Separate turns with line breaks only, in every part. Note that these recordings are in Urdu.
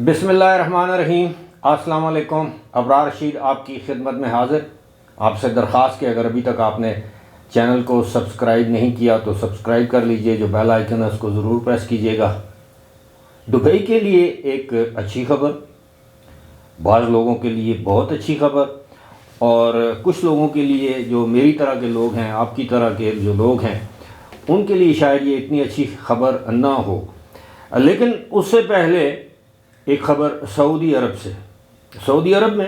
بسم اللہ الرحمن الرحیم۔ السلام علیکم۔ ابرار رشید آپ کی خدمت میں حاضر۔ آپ سے درخواست کہ اگر ابھی تک آپ نے چینل کو سبسکرائب نہیں کیا تو سبسکرائب کر لیجئے، جو بیل آئیکن ہے اس کو ضرور پریس کیجئے گا۔ دبئی کے لیے ایک اچھی خبر، بعض لوگوں کے لیے بہت اچھی خبر، اور کچھ لوگوں کے لیے جو میری طرح کے لوگ ہیں، آپ کی طرح کے جو لوگ ہیں، ان کے لیے شاید یہ اتنی اچھی خبر نہ ہو۔ لیکن اس سے پہلے ایک خبر سعودی عرب سے۔ سعودی عرب میں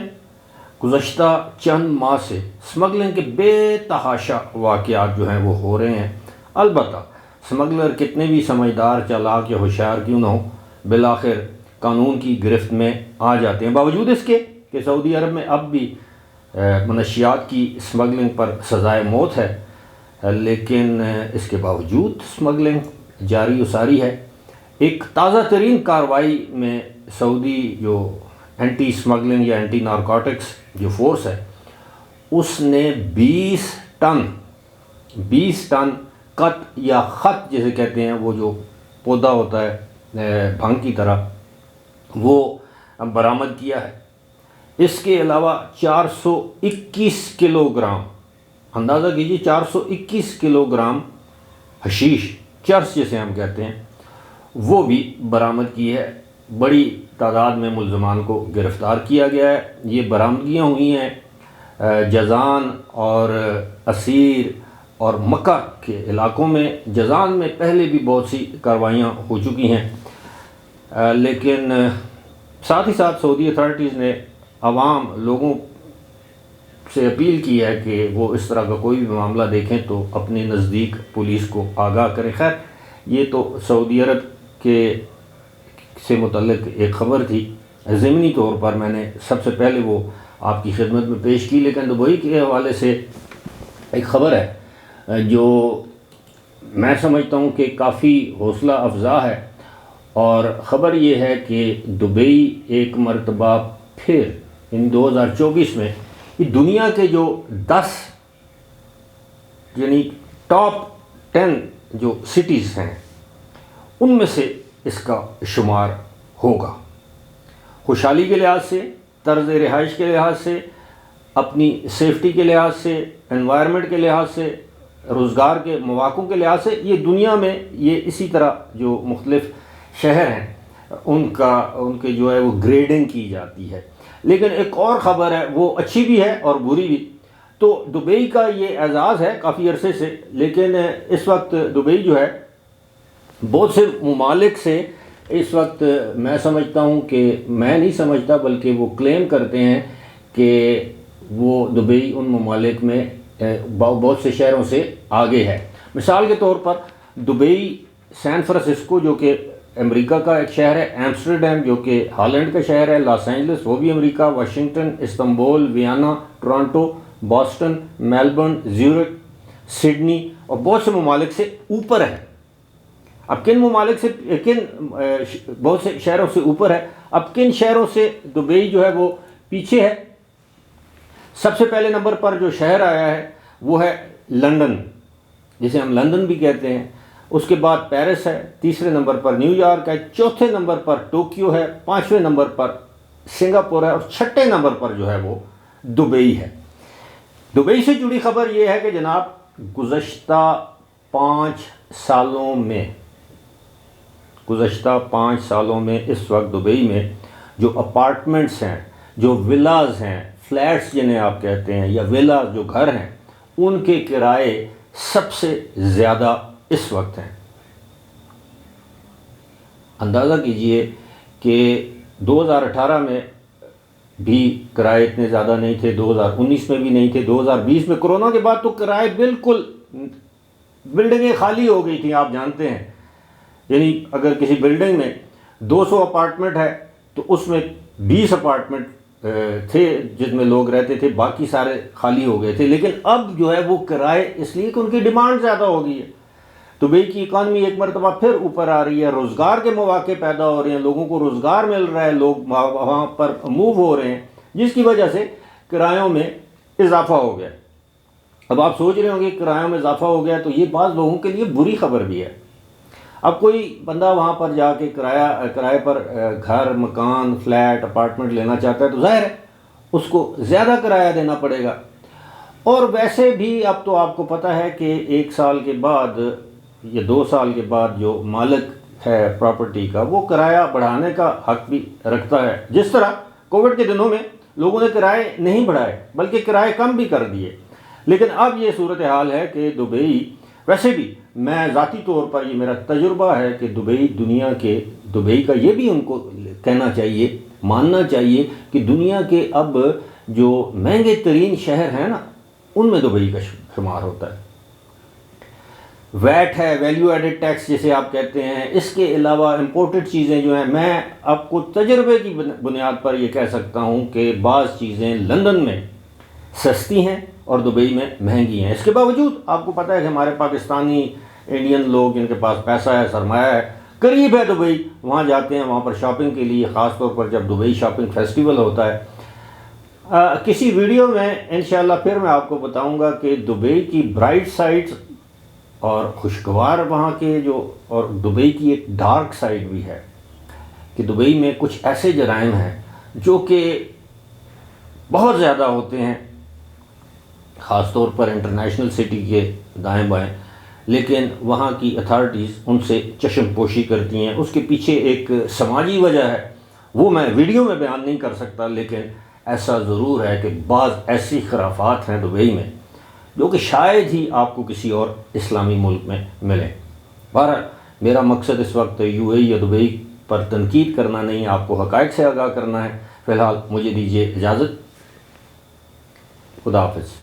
گزشتہ چند ماہ سے سمگلنگ کے بے تحاشا واقعات جو ہیں وہ ہو رہے ہیں۔ البتہ سمگلر کتنے بھی سمجھدار، چالاک یا ہوشیار کیوں نہ ہو، بالآخر قانون کی گرفت میں آ جاتے ہیں، باوجود اس کے کہ سعودی عرب میں اب بھی منشیات کی سمگلنگ پر سزائے موت ہے، لیکن اس کے باوجود سمگلنگ جاری و ساری ہے۔ ایک تازہ ترین کارروائی میں سعودی جو اینٹی سمگلنگ یا اینٹی نارکوٹکس جو فورس ہے، اس نے 20 ٹن قط یا خط جسے کہتے ہیں، وہ جو پودا ہوتا ہے بھنگ کی طرح، وہ برآمد کیا ہے۔ اس کے علاوہ 421 کلو گرام، اندازہ کیجیے 421 کلو گرام حشیش، چرس جسے ہم کہتے ہیں، وہ بھی برآمد کی ہے۔ بڑی تعداد میں ملزمان کو گرفتار کیا گیا ہے۔ یہ برآمدگیاں ہوئی ہیں جازان اور اسیر اور مکہ کے علاقوں میں۔ جازان میں پہلے بھی بہت سی کارروائیاں ہو چکی ہیں، لیکن ساتھ ہی ساتھ سعودی اتھارٹیز نے عوام لوگوں سے اپیل کی ہے کہ وہ اس طرح کا کوئی بھی معاملہ دیکھیں تو اپنے نزدیک پولیس کو آگاہ کریں۔ خیر، یہ تو سعودی عرب کے سے متعلق ایک خبر تھی، ضمنی طور پر میں نے سب سے پہلے وہ آپ کی خدمت میں پیش کی، لیکن دبئی کے حوالے سے ایک خبر ہے جو میں سمجھتا ہوں کہ کافی حوصلہ افزا ہے، اور خبر یہ ہے کہ دبئی ایک مرتبہ پھر 2024 میں یہ دنیا کے جو 10 یعنی ٹاپ 10 جو سٹیز ہیں ان میں سے اس کا شمار ہوگا۔ خوشحالی کے لحاظ سے، طرز رہائش کے لحاظ سے، اپنی سیفٹی کے لحاظ سے، انوائرمنٹ کے لحاظ سے، روزگار کے مواقع کے لحاظ سے، یہ دنیا میں یہ اسی طرح جو مختلف شہر ہیں ان کے جو ہے وہ گریڈنگ کی جاتی ہے۔ لیکن ایک اور خبر ہے، وہ اچھی بھی ہے اور بری بھی۔ تو دبئی کا یہ اعزاز ہے کافی عرصے سے، لیکن اس وقت دبئی جو ہے بہت سے ممالک سے اس وقت میں سمجھتا ہوں کہ میں نہیں سمجھتا بلکہ وہ کلیم کرتے ہیں کہ وہ دبئی ان ممالک میں بہت سے شہروں سے آگے ہے۔ مثال کے طور پر دبئی، سین فرانسسکو جو کہ امریکہ کا ایک شہر ہے، ایمسٹرڈیم جو کہ ہالینڈ کا شہر ہے، لاس اینجلس وہ بھی امریکہ، واشنگٹن، استنبول، ویانا، ٹورانٹو، بoston، میلبرن، زیورک، سڈنی اور بہت سے ممالک سے اوپر ہے۔ اب کن ممالک سے، بہت سے شہروں سے اوپر ہے، اب کن شہروں سے دبئی جو ہے وہ پیچھے ہے؟ سب سے پہلے نمبر پر جو شہر آیا ہے وہ ہے لندن، جسے ہم لندن بھی کہتے ہیں۔ اس کے بعد پیرس ہے، تیسرے نمبر پر نیو یارک ہے، چوتھے نمبر پر ٹوکیو ہے، پانچویں نمبر پر سنگاپور ہے، اور چھٹے نمبر پر جو ہے وہ دبئی ہے۔ دبئی سے جڑی خبر یہ ہے کہ جناب گزشتہ 5 سالوں میں اس وقت دبئی میں جو اپارٹمنٹس ہیں، جو ولاز ہیں، فلیٹس جنہیں آپ کہتے ہیں، یا ولا جو گھر ہیں، ان کے کرائے سب سے زیادہ اس وقت ہیں۔ اندازہ کیجئے کہ 2018 میں بھی کرائے اتنے زیادہ نہیں تھے، 2019 میں بھی نہیں تھے، 2020 میں کرونا کے بعد تو کرائے بالکل، بلڈنگیں خالی ہو گئی تھیں، آپ جانتے ہیں۔ یعنی اگر کسی بلڈنگ میں 200 اپارٹمنٹ ہے تو اس میں 20 اپارٹمنٹ تھے جس میں لوگ رہتے تھے، باقی سارے خالی ہو گئے تھے۔ لیکن اب جو ہے وہ کرائے، اس لیے کہ ان کی ڈیمانڈ زیادہ ہو گئی ہے، دبئی کی اکانومی ایک مرتبہ پھر اوپر آ رہی ہے، روزگار کے مواقع پیدا ہو رہے ہیں، لوگوں کو روزگار مل رہا ہے، لوگ وہاں پر موو ہو رہے ہیں، جس کی وجہ سے کرایوں میں اضافہ ہو گیا۔ اب آپ سوچ رہے ہوں گے کرایوں میں اضافہ ہو گیا تو یہ بعض لوگوں کے لیے بری خبر بھی ہے۔ اب کوئی بندہ وہاں پر جا کے کرائے پر گھر، مکان، فلیٹ، اپارٹمنٹ لینا چاہتا ہے تو ظاہر ہے اس کو زیادہ کرایہ دینا پڑے گا۔ اور ویسے بھی اب تو آپ کو پتہ ہے کہ 1 سال کے بعد یا 2 سال کے بعد جو مالک ہے پراپرٹی کا وہ کرایہ بڑھانے کا حق بھی رکھتا ہے۔ جس طرح کووڈ کے دنوں میں لوگوں نے کرائے نہیں بڑھائے بلکہ کرائے کم بھی کر دیے، لیکن اب یہ صورتحال ہے کہ دبئی، ویسے بھی میں ذاتی طور پر یہ میرا تجربہ ہے کہ دبئی کا یہ بھی ان کو کہنا چاہیے، ماننا چاہیے کہ دنیا کے اب جو مہنگے ترین شہر ہیں نا ان میں دبئی کا شمار ہوتا ہے۔ ویٹ ہے، ویلیو ایڈڈ ٹیکس جسے آپ کہتے ہیں، اس کے علاوہ امپورٹڈ چیزیں جو ہیں، میں آپ کو تجربے کی بنیاد پر یہ کہہ سکتا ہوں کہ بعض چیزیں لندن میں سستی ہیں اور دبئی میں مہنگی ہیں۔ اس کے باوجود آپ کو پتہ ہے کہ ہمارے پاکستانی انڈین لوگ جن کے پاس پیسہ ہے، سرمایہ ہے، قریب ہے دبئی، وہاں جاتے ہیں وہاں پر شاپنگ کے لیے، خاص طور پر جب دبئی شاپنگ فیسٹیول ہوتا ہے۔ کسی ویڈیو میں انشاءاللہ پھر میں آپ کو بتاؤں گا کہ دبئی کی برائٹ سائڈز اور خوشگوار وہاں کے اور دبئی کی ایک ڈارک سائڈ بھی ہے کہ دبئی میں کچھ ایسے جرائم ہیں جو کہ بہت زیادہ ہوتے ہیں، خاص طور پر انٹرنیشنل سٹی کے دائیں بائیں، لیکن وہاں کی اتھارٹیز ان سے چشم پوشی کرتی ہیں۔ اس کے پیچھے ایک سماجی وجہ ہے، وہ میں ویڈیو میں بیان نہیں کر سکتا، لیکن ایسا ضرور ہے کہ بعض ایسی خرافات ہیں دبئی میں جو کہ شاید ہی آپ کو کسی اور اسلامی ملک میں ملیں۔ بہرحال میرا مقصد اس وقت UAE یا دبئی پر تنقید کرنا نہیں، آپ کو حقائق سے آگاہ کرنا ہے۔ فی الحال مجھے دیجیے اجازت، خدا حافظ۔